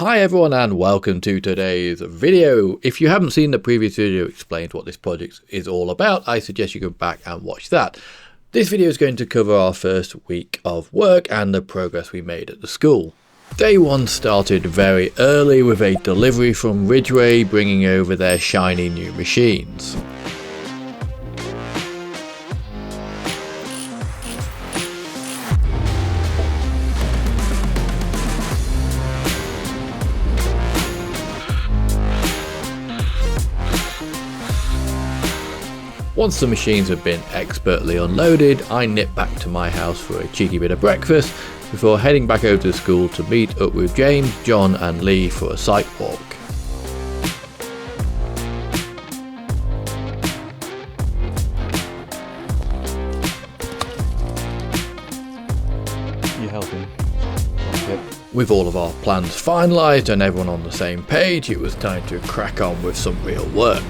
Hi everyone and welcome to today's video. If you haven't seen the previous video explained what this project is all about, I suggest you go back and watch that. This video is going to cover our first week of work and the progress we made at the school. Day one started very early with a delivery from Ridgeway bringing over their shiny new machines. Once the machines had been expertly unloaded, I nipped back to my house for a cheeky bit of breakfast before heading back over to the school to meet up with James, John and Lee for a site walk. You helping? Okay. With all of our plans finalised and everyone on the same page, it was time to crack on with some real work.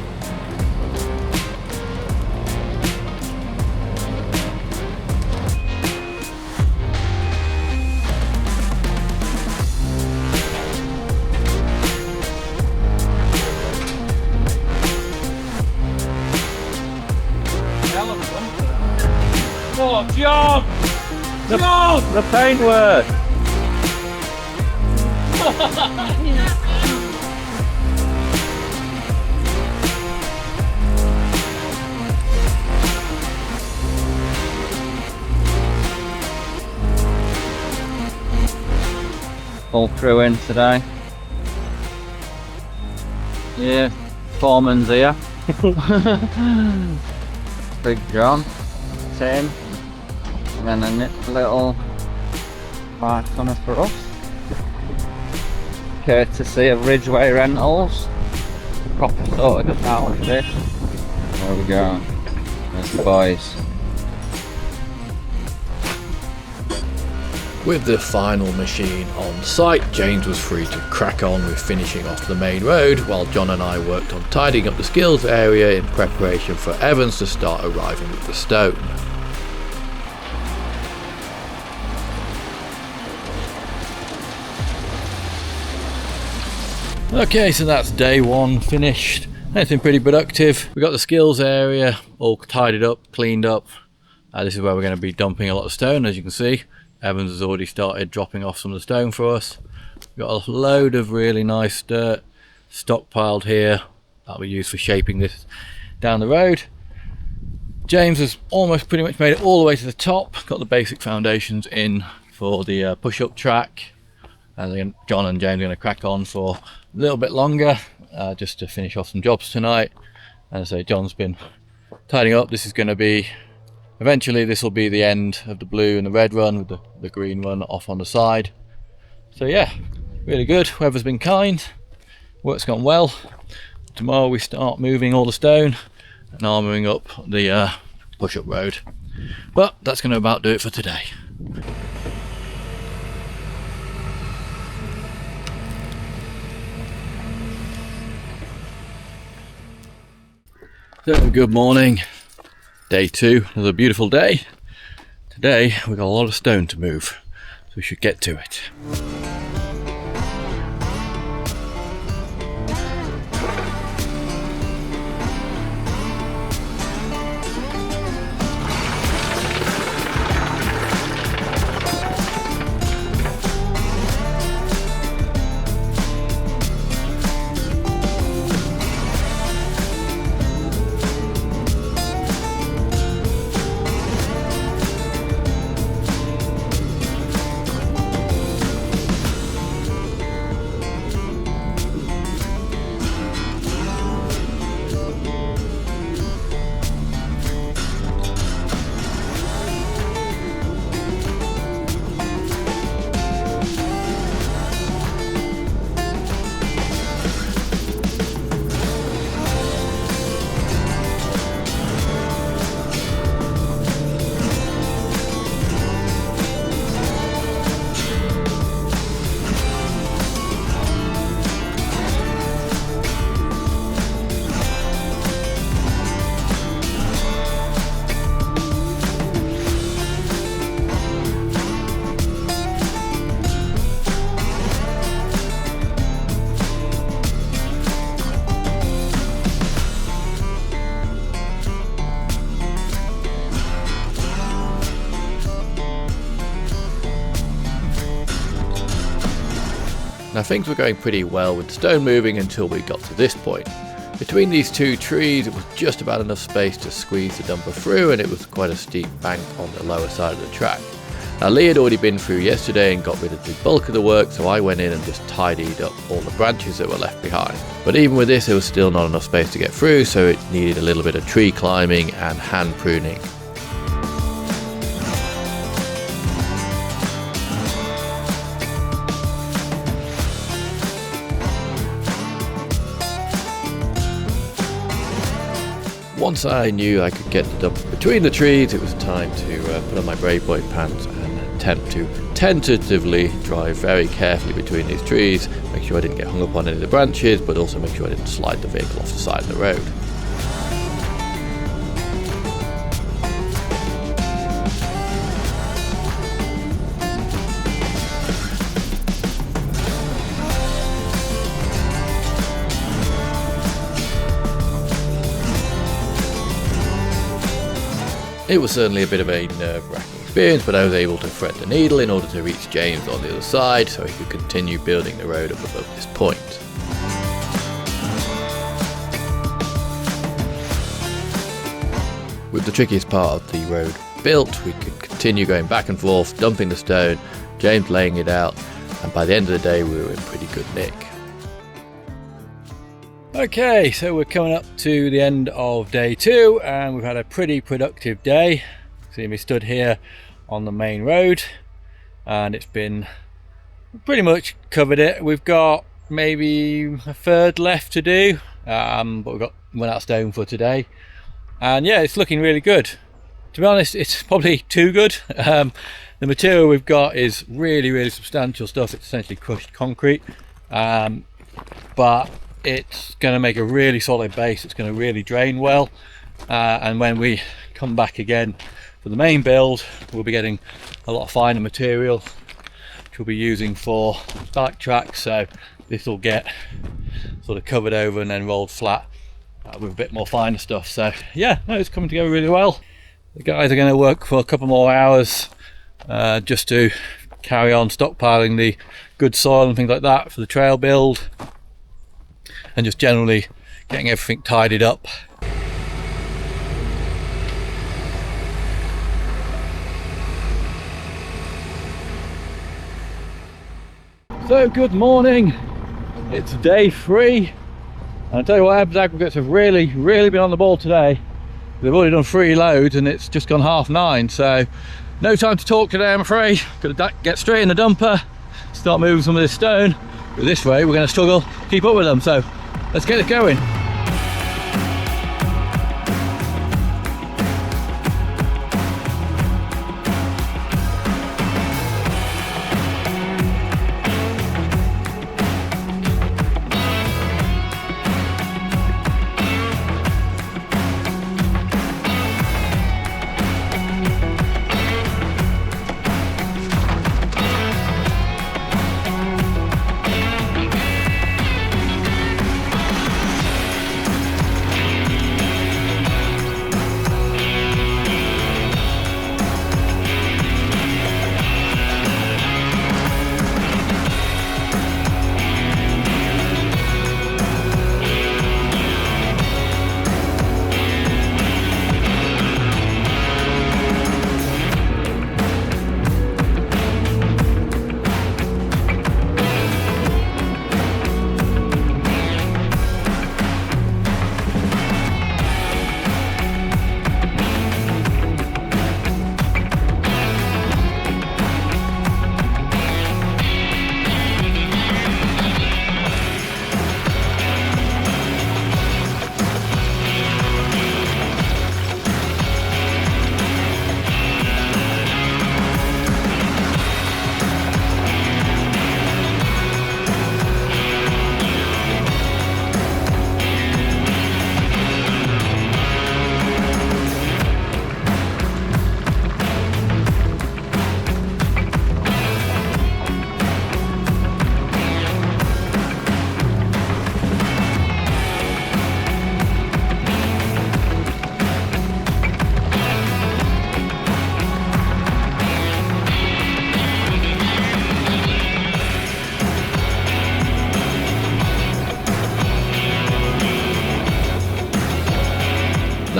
Oh, John! John! The paintwork! Full crew in today. Yeah, foreman's here. Big John, Tim, and then a little mark on it for us. Courtesy of Ridgeway Rentals. Proper sorted us out with this. There we go. There's the boys. With the final machine on site, James was free to crack on with finishing off the main road, while John and I worked on tidying up the skills area in preparation for Evans to start arriving with the stone. Okay, so that's day one finished. It's been pretty productive. We got the skills area all tidied up, cleaned up. This is where we're going to be dumping a lot of stone, as you can see. Evans has already started dropping off some of the stone for us. We've got a load of really nice dirt stockpiled here that we use for shaping this down the road. James has almost pretty much made it all the way to the top. Got the basic foundations in for the push-up track. And then John and James are going to crack on for a little bit longer just to finish off some jobs tonight. And so John's been tidying up. This is going to be eventually, this will be the end of the blue and the red run with the green run off on the side. So yeah, really good. Weather's been kind, work's gone well. Tomorrow we start moving all the stone and armouring up the push-up road. But that's going to about do it for today. So good morning. Day two, another beautiful day. Today we've got a lot of stone to move, so we should get to it. Now things were going pretty well with the stone moving until we got to this point. Between these two trees it was just about enough space to squeeze the dumper through, and it was quite a steep bank on the lower side of the track. Now Lee had already been through yesterday and got rid of the bulk of the work, so I went in and just tidied up all the branches that were left behind. But even with this there was still not enough space to get through, so it needed a little bit of tree climbing and hand pruning. Once I knew I could get the dump between the trees, it was time to put on my Brave Boy pants and attempt to tentatively drive very carefully between these trees, make sure I didn't get hung up on any of the branches, but also make sure I didn't slide the vehicle off the side of the road. It was certainly a bit of a nerve-wracking experience, but I was able to thread the needle in order to reach James on the other side so he could continue building the road up above this point. With the trickiest part of the road built, we could continue going back and forth, dumping the stone, James laying it out, and by the end of the day we were in pretty good nick. Okay, so we're coming up to the end of day 2 and we've had a pretty productive day. See me stood here on the main road and it's been pretty much covered it. We've got maybe a third left to do, but we've got one out of stone for today. And yeah, it's looking really good. To be honest, it's probably too good. The material we've got is really substantial stuff. It's essentially crushed concrete, but it's going to make a really solid base. It's going to really drain well, and when we come back again for the main build, we'll be getting a lot of finer material which we'll be using for bike tracks. So this will get sort of covered over and then rolled flat with a bit more finer stuff. So yeah, no, it's coming together really well. The guys are going to work for a couple more hours just to carry on stockpiling the good soil and things like that for the trail build, and just generally getting everything tidied up. So good morning, it's day 3, and I tell you what, Ebs Aggregates have really been on the ball today. They've already done 3 loads and it's just gone 9:30, so no time to talk today, I'm afraid. Got to get straight in the dumper, start moving some of this stone. But this way we're going to struggle to keep up with them, so let's get it going.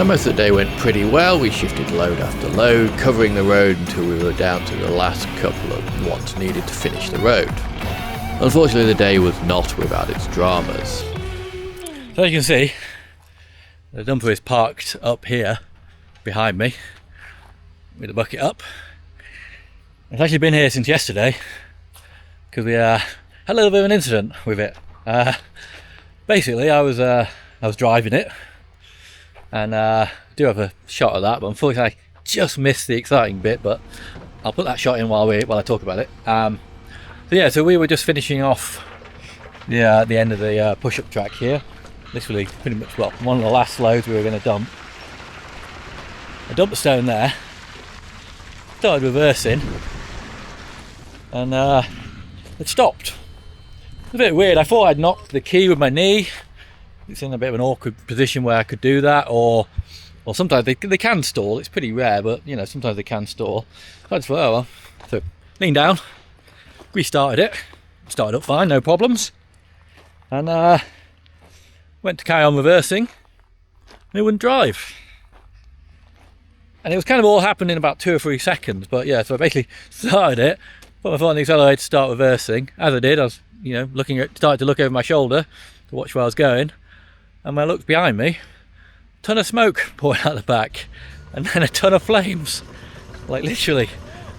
Now most of the day went pretty well. We shifted load after load, covering the road until we were down to the last couple of watts needed to finish the road. Unfortunately, the day was not without its dramas. So as you can see, the dumper is parked up here behind me with the bucket up. It's actually been here since yesterday because we had a little bit of an incident with it. Basically, I was driving it, and do have a shot of that, but unfortunately I just missed the exciting bit. But I'll put that shot in while I talk about it. So we were just finishing off the end of the push-up track here. Literally, pretty much, well, one of the last loads we were going to dump. I dumped the stone there, started reversing, and it stopped. It's a bit weird. I thought I'd knocked the key with my knee. It's in a bit of an awkward position where I could do that, or sometimes they can stall. It's pretty rare, but you know, sometimes they can stall. So I just thought, oh well. So leaned down, restarted it, started up fine, no problems, and went to carry on reversing, and it wouldn't drive. And it was kind of all happening in about 2 or 3 seconds. But yeah, so I basically started it, put my foot on the accelerator to start reversing. As I did, I was, you know, started to look over my shoulder to watch where I was going. And when I looked behind me, a ton of smoke pouring out the back, and then a ton of flames. Like literally,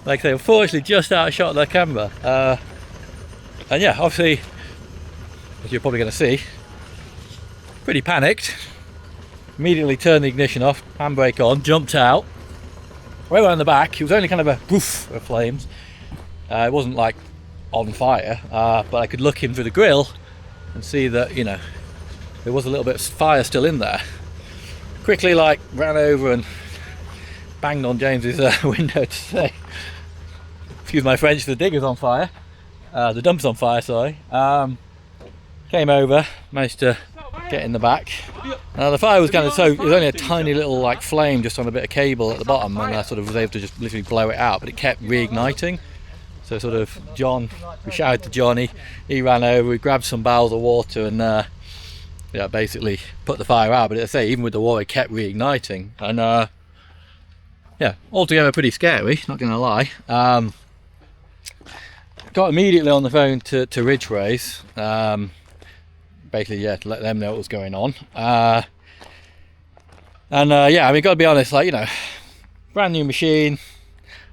like they were unfortunately just out of shot of the camera. And yeah, obviously, as you're probably going to see, pretty panicked. Immediately turned the ignition off, handbrake on, jumped out. Right around the back, it was only kind of a poof of flames. It wasn't like on fire, but I could look in through the grill and see that, you know, there was a little bit of fire still in there. Quickly, like, ran over and banged on James's window to say, excuse my French, the digger's on fire. The dump's on fire, sorry. Came over, managed to get in the back. The fire was kind of it was only a tiny little like flame just on a bit of cable at the bottom, and I sort of was able to just literally blow it out, but it kept reigniting. So sort of we shouted to Johnny, he ran over, we grabbed some barrels of water and basically put the fire out. But as I say, even with the water, it kept reigniting, and yeah, altogether pretty scary, not gonna lie. Got immediately on the phone to Ridgeways, basically, yeah, to let them know what was going on. Yeah, I mean, gotta be honest, like, you know, brand new machine,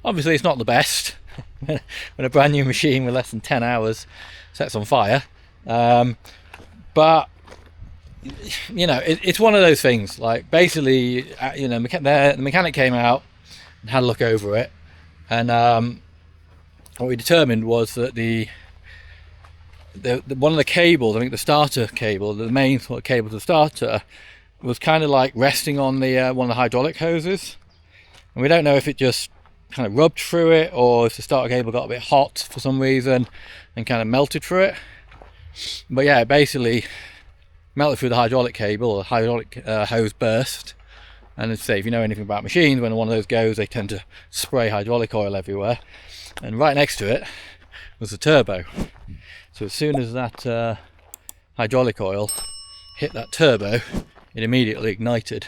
obviously it's not the best when a brand new machine with less than 10 hours sets on fire, but you know, it's one of those things. Like, basically, you know, the mechanic came out and had a look over it, and what we determined was that the one of the cables, I think the starter cable, the main sort of cable to the starter, was kind of like resting on the one of the hydraulic hoses, and we don't know if it just kind of rubbed through it or if the starter cable got a bit hot for some reason and kind of melted through it. But yeah, it basically melted through the hydraulic cable, or the hydraulic hose burst. And as I say, if you know anything about machines, when one of those goes, they tend to spray hydraulic oil everywhere, and right next to it was the turbo. So as soon as that hydraulic oil hit that turbo, it immediately ignited.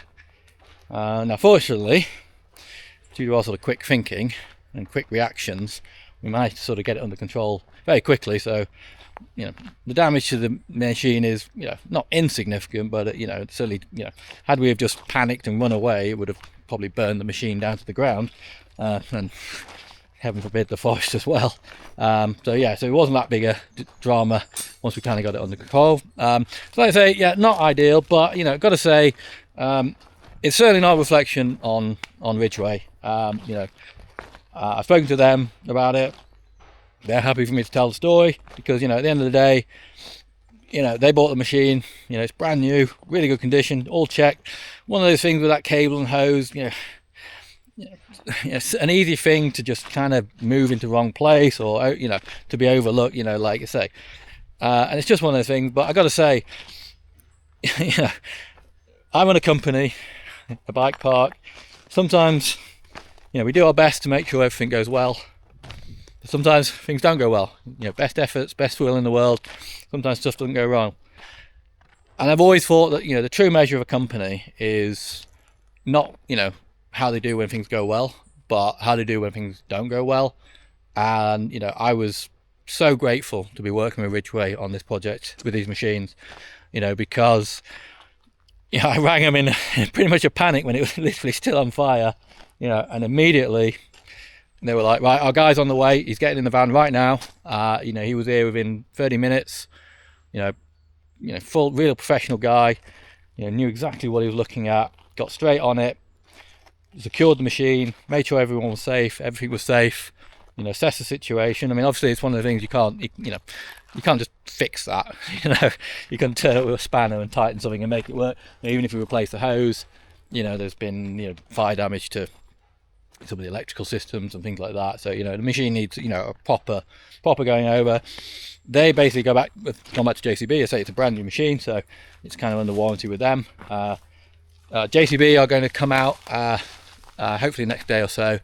Now fortunately, due to our sort of quick thinking and quick reactions, we managed to sort of get it under control very quickly. So, you know, the damage to the machine is, you know, not insignificant, but you know, certainly, you know, had we have just panicked and run away, it would have probably burned the machine down to the ground, and heaven forbid the forest as well. So yeah, so it wasn't that big a drama once we kind of got it under control. So like I say, yeah, not ideal, but you know, got to say, it's certainly not a reflection on Ridgeway. You know, I've spoken to them about it. They're happy for me to tell the story because, you know, at the end of the day, you know, they bought the machine, you know, it's brand new, really good condition, all checked. One of those things with that cable and hose, you know, it's an easy thing to just kind of move into the wrong place, or, you know, to be overlooked, you know, like I say. And it's just one of those things. But I got to say, you know, I run a company, a bike park. Sometimes, you know, we do our best to make sure everything goes well. But sometimes things don't go well. You know, best efforts, best will in the world. Sometimes stuff doesn't go wrong. And I've always thought that, you know, the true measure of a company is not, you know, how they do when things go well, but how they do when things don't go well. And, you know, I was so grateful to be working with Ridgeway on this project with these machines, you know, because, you know, I rang them in pretty much a panic when it was literally still on fire, you know, and immediately they were like, right, our guy's on the way, he's getting in the van right now. You know, he was here within 30 minutes, you know, full, real professional guy, you know, knew exactly what he was looking at, got straight on it, secured the machine, made sure everyone was safe, everything was safe, you know, assess the situation. I mean, obviously it's one of the things you can't just fix that. You know, you can turn it with a spanner and tighten something and make it work. Even if you replace the hose, you know, there's been, you know, fire damage to some of the electrical systems and things like that. So, you know, the machine needs, you know, a proper going over. They basically gone back to JCB. I say it's a brand new machine, so it's kind of under warranty with them. JCB are going to come out hopefully next day or so.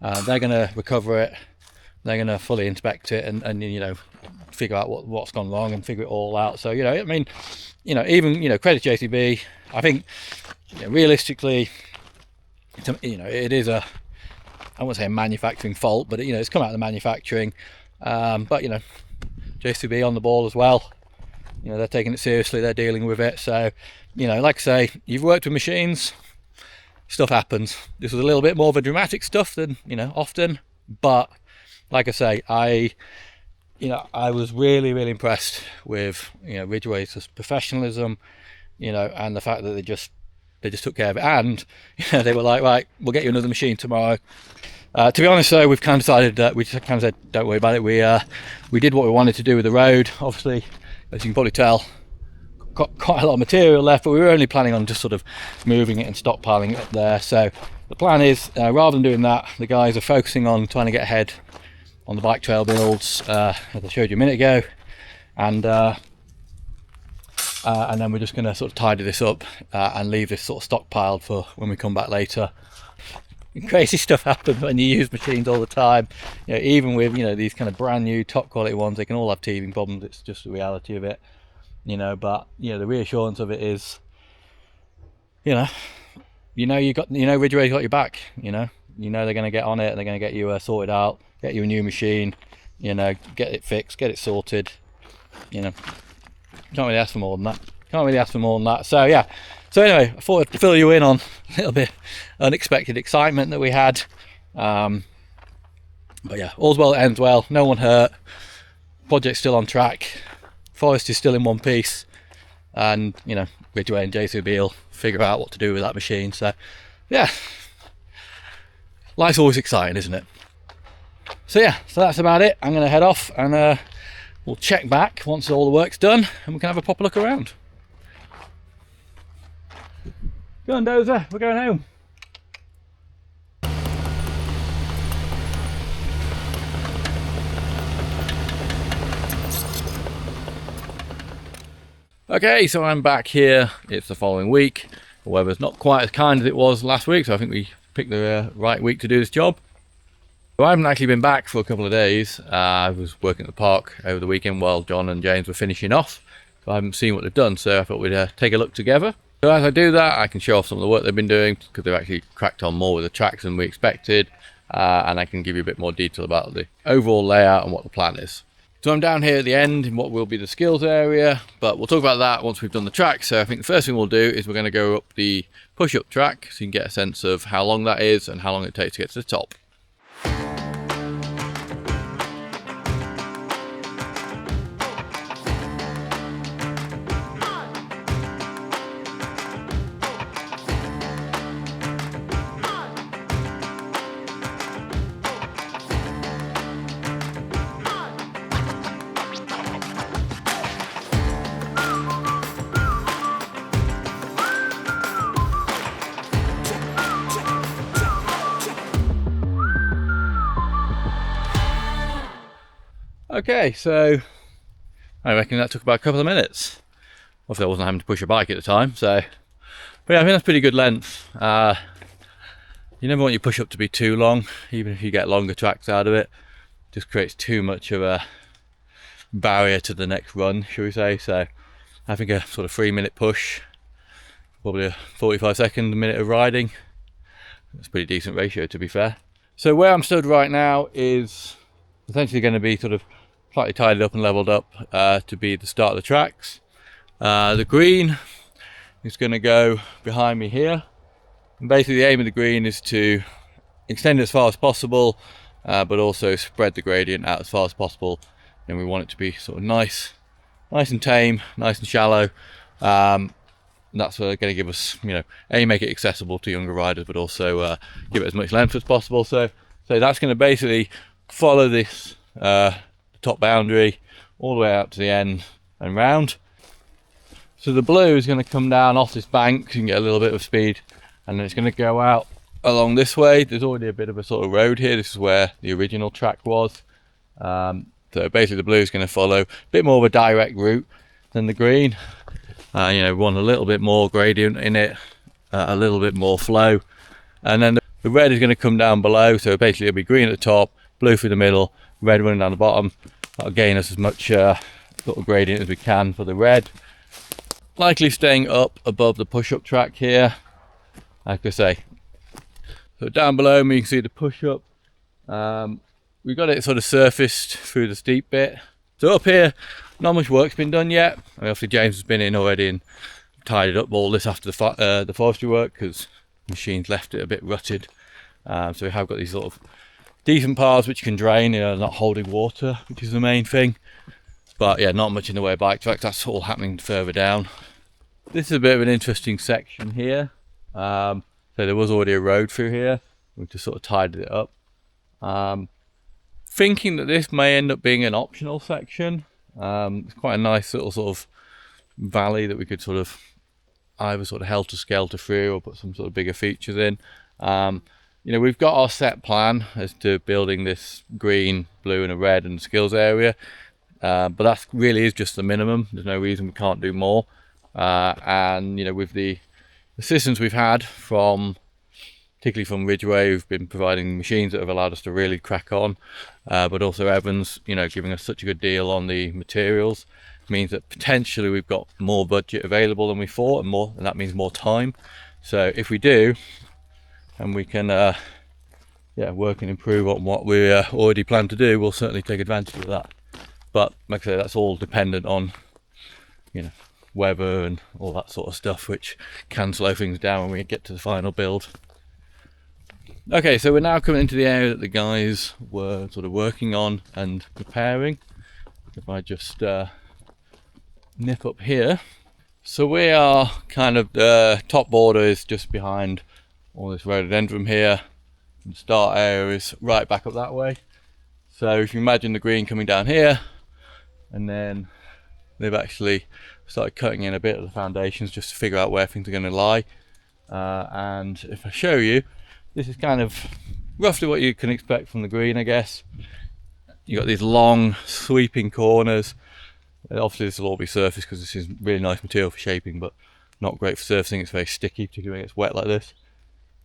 They're going to recover it. They're going to fully inspect it and you know, figure out what's gone wrong and figure it all out. So, you know, I mean, you know, even, you know, credit JCB. I think, you know, realistically, you know, it is a, I won't say a manufacturing fault, but, you know, it's come out of the manufacturing. But, you know, JCB on the ball as well. You know, they're taking it seriously. They're dealing with it. So, you know, like I say, you've worked with machines, stuff happens. This was a little bit more of a dramatic stuff than, you know, often. But like I say, I was really, really impressed with, you know, Ridgeway's professionalism, you know, and the fact that they just took care of it. And, you know, they were like, right, we'll get you another machine tomorrow. To be honest, though, we've kind of decided that we just kind of said, don't worry about it. We did what we wanted to do with the road. Obviously, as you can probably tell, got quite a lot of material left, but we were only planning on just sort of moving it and stockpiling it up there. So the plan is, rather than doing that, the guys are focusing on trying to get ahead on the bike trail builds, as I showed you a minute ago, and then we're just going to sort of tidy this up and leave this sort of stockpiled for when we come back later. Crazy stuff happens when you use machines all the time. You know, even with, you know, these kind of brand new top quality ones, they can all have teething problems. It's just the reality of it, you know. But, you know, the reassurance of it is, you know Ridgeway's got your back. You know they're going to get on it and they're going to get you sorted out, get you a new machine, you know, get it fixed, get it sorted. You know, can't really ask for more than that. So yeah. So anyway, I thought I'd fill you in on a little bit unexpected excitement that we had. But yeah, all's well that ends well. No one hurt. Project's still on track. Forest is still in one piece. And, you know, Ridgeway and JCB will figure out what to do with that machine. So yeah, life's always exciting, isn't it? So yeah, so that's about it. I'm going to head off and we'll check back once all the work's done and we can have a proper look around. Go on, Dozer, we're going home. Okay, so I'm back here. It's the following week. The weather's not quite as kind as it was last week, so I think we picked the right week to do this job. So I haven't actually been back for a couple of days. I was working at the park over the weekend while John and James were finishing off. So I haven't seen what they've done, so I thought we'd take a look together. So as I do that, I can show off some of the work they've been doing because they've actually cracked on more with the tracks than we expected, and I can give you a bit more detail about the overall layout and what the plan is. So I'm down here at the end in what will be the skills area, but we'll talk about that once we've done the track. So I think the first thing we'll do is we're going to go up the push-up track so you can get a sense of how long that is and how long it takes to get to the top. Okay, so I reckon that took about a couple of minutes. Obviously I wasn't having to push a bike at the time, so, but yeah, I think that's pretty good length. You never want your push up to be too long, even if you get longer tracks out of it. Just creates too much of a barrier to the next run, shall we say. So I think a sort of 3-minute push probably a 45-second minute of riding. That's a pretty decent ratio, to be fair. So where I'm stood right now is essentially going to be sort of slightly tidied up and leveled up to be the start of the tracks. The green is going to go behind me here, and basically the aim of the green is to extend it as far as possible, but also spread the gradient out as far as possible. And we want it to be sort of nice and tame, nice and shallow. That's going to give us, make it accessible to younger riders, but also give it as much length as possible. So that's going to basically follow this top boundary all the way out to the end and round. So the blue is going to come down off this bank and get a little bit of speed, and then it's going to go out along this way. There's already a bit of a sort of road here. This is where the original track was. So basically the blue is going to follow a bit more of a direct route than the green. Want a little bit more gradient in it, a little bit more flow, and then the red is going to come down below. So basically it'll be green at the top, blue through the middle, red running down the bottom. That'll gain us as much sort of gradient as we can for the red. Likely staying up above the push-up track here, like I say. So down below me you can see the push-up. We've got it sort of surfaced through the steep bit. So up here, not much work's been done yet. I mean, obviously James has been in already and tidied up all this after the forestry work, because machines left it a bit rutted. So we have got these sort of decent paths which can drain, not holding water, which is the main thing. But yeah, not much in the way of bike tracks. That's all happening further down. This is a bit of an interesting section here. So there was already a road through here. We've just sort of tidied it up. Thinking that this may end up being an optional section. It's quite a nice little sort of valley that we could sort of either sort of helter-skelter through or put some sort of bigger features in. We've got our set plan as to building this green, blue and a red and skills area. But that really is just the minimum. There's no reason we can't do more. With the assistance we've had particularly from Ridgeway, who've been providing machines that have allowed us to really crack on, but also Evans, giving us such a good deal on the materials, means that potentially we've got more budget available than we thought, and that means more time. So if we do, and we can work and improve on what we already plan to do, we'll certainly take advantage of that. But like I say, that's all dependent on weather and all that sort of stuff, which can slow things down when we get to the final build. Okay, so we're now coming into the area that the guys were sort of working on and preparing. If I just nip up here. So we are kind of, the top border is just behind all this rhododendron here. And the start area is right back up that way. So if you imagine the green coming down here, and then they've actually started cutting in a bit of the foundations just to figure out where things are going to lie. And if I show you, this is kind of roughly what you can expect from the green, I guess. You've got these long sweeping corners. Obviously this will all be surfaced because this is really nice material for shaping, but not great for surfacing. It's very sticky, particularly when it's wet like this.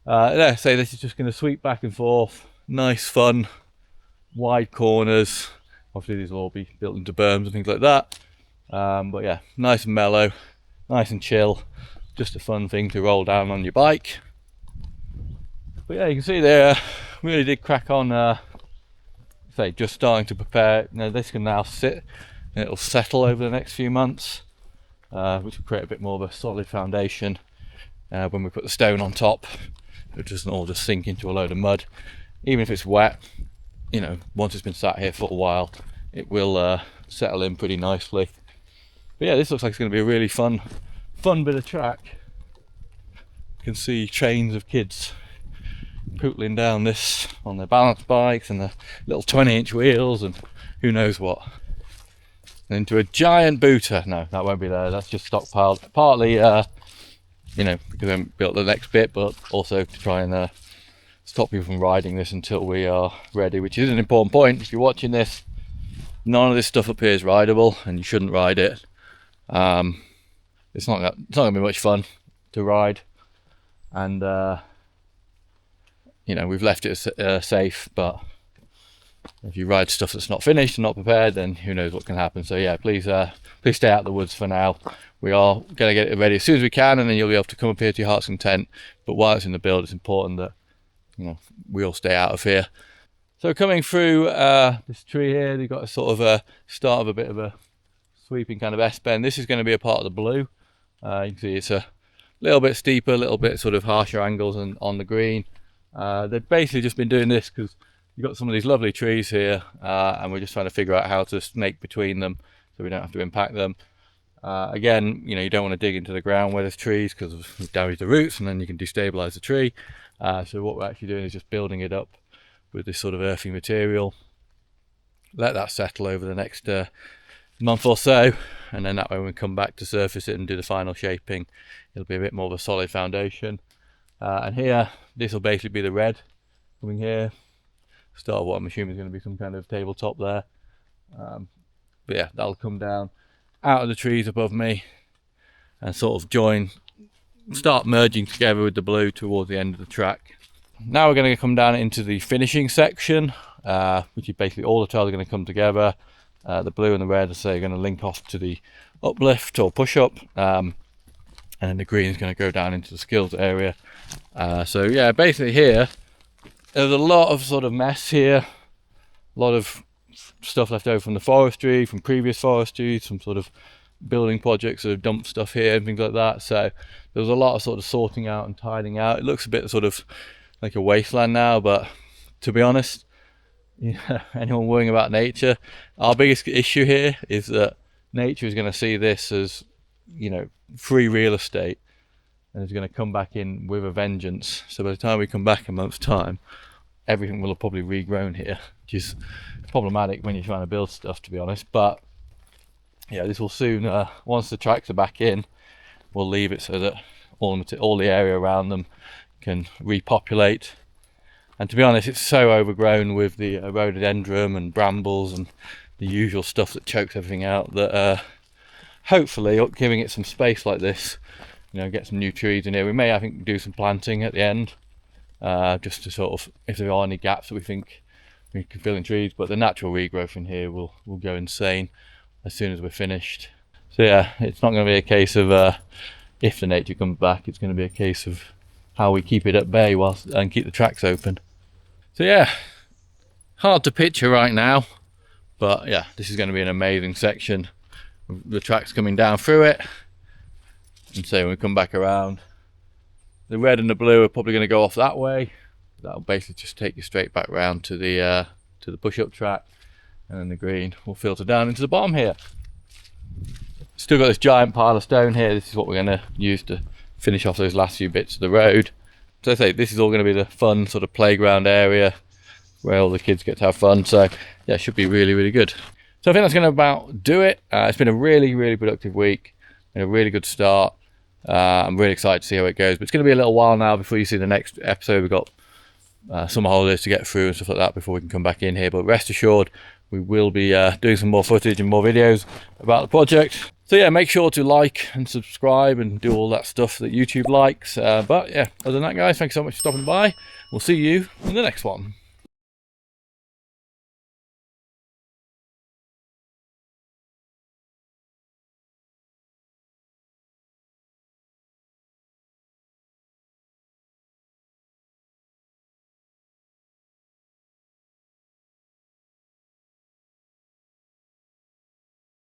So this is just going to sweep back and forth. Nice, fun, wide corners. Obviously these will all be built into berms and things like that. But yeah, nice and mellow, nice and chill. Just a fun thing to roll down on your bike. But yeah, you can see they really did crack on, just starting to prepare. This can now sit and it'll settle over the next few months, which will create a bit more of a solid foundation. When we put the stone on top, it doesn't all just sink into a load of mud. Even if it's wet, once it's been sat here for a while, it will settle in pretty nicely. But yeah, this looks like it's going to be a really fun bit of track. You can see trains of kids pootling down this on their balance bikes and the little 20-inch wheels and who knows what. And into a giant booter. No, that won't be there. That's just stockpiled. Partly, because we haven't built the next bit, but also to try and stop people from riding this until we are ready, which is an important point. If you're watching this, none of this stuff up here is rideable, and you shouldn't ride it. It's not going to be much fun to ride, and we've left it safe, but If you ride stuff that's not finished and not prepared, then who knows what can happen. So yeah, please stay out of the woods for now. We are going to get it ready as soon as we can, and then you'll be able to come up here to your heart's content. But while it's in the build, it's important that, you know, we all stay out of here. So coming through this tree here, you've got a sort of a start of a bit of a sweeping kind of S-bend. This is going to be a part of the blue. You can see it's a little bit steeper, a little bit sort of harsher angles on the green. They've basically just been doing this because you've got some of these lovely trees here, and we're just trying to figure out how to snake between them so we don't have to impact them. Again, you know, you don't want to dig into the ground where there's trees because of damage the roots, and then you can destabilize the tree. So what we're actually doing is just building it up with this sort of earthy material. Let that settle over the next month or so, and then that way when we come back to surface it and do the final shaping, it'll be a bit more of a solid foundation. And here, this will basically be the red coming here. Start of what I'm assuming is going to be some kind of tabletop there. But yeah, that'll come down out of the trees above me and sort of start merging together with the blue towards the end of the track. Now we're going to come down into the finishing section, which is basically all the tiles are going to come together. The blue and the red, as I say, are going to link off to the uplift or push up, and then the green is going to go down into the skills area. So yeah, basically here there's a lot of sort of mess here, a lot of stuff left over from the forestry, from previous forestry, some sort of building projects that have dumped stuff here and things like that. So there was a lot of sort of sorting out and tidying out. It looks a bit sort of like a wasteland now, but to be honest, yeah, anyone worrying about nature, our biggest issue here is that nature is going to see this as, you know, free real estate, and it's going to come back in with a vengeance. So by the time we come back a month's time, everything will have probably regrown here, which is problematic when you're trying to build stuff, to be honest. But yeah, this will soon, once the tracks are back in, we'll leave it so that all the area around them can repopulate. And to be honest, it's so overgrown with the rhododendron and brambles and the usual stuff that chokes everything out that hopefully giving it some space like this, you know, get some new trees in here. We may, I think, do some planting at the end, just to sort of, if there are any gaps that we think we can fill in trees. But the natural regrowth in here will go insane as soon as we're finished. So yeah, it's not going to be a case of if the nature comes back, it's going to be a case of how we keep it at bay and keep the tracks open. So yeah, hard to picture right now, but yeah, this is going to be an amazing section. The tracks coming down through it, and so when we come back around, the red and the blue are probably going to go off that way. That'll basically just take you straight back round to the push-up track, and then the green will filter down into the bottom here. Still got this giant pile of stone here. This is what we're going to use to finish off those last few bits of the road. So I say, this is all going to be the fun sort of playground area where all the kids get to have fun. So yeah, it should be really, really good. So I think that's going to about do it. It's been a really, really productive week, and a really good start. I'm really excited to see how it goes, but it's going to be a little while now before you see the next episode. We've got summer holidays to get through and stuff like that before we can come back in here, but rest assured we will be doing some more footage and more videos about the project. So yeah, make sure to like and subscribe and do all that stuff that YouTube likes. But yeah, other than that, guys, thanks so much for stopping by. We'll see you in the next one.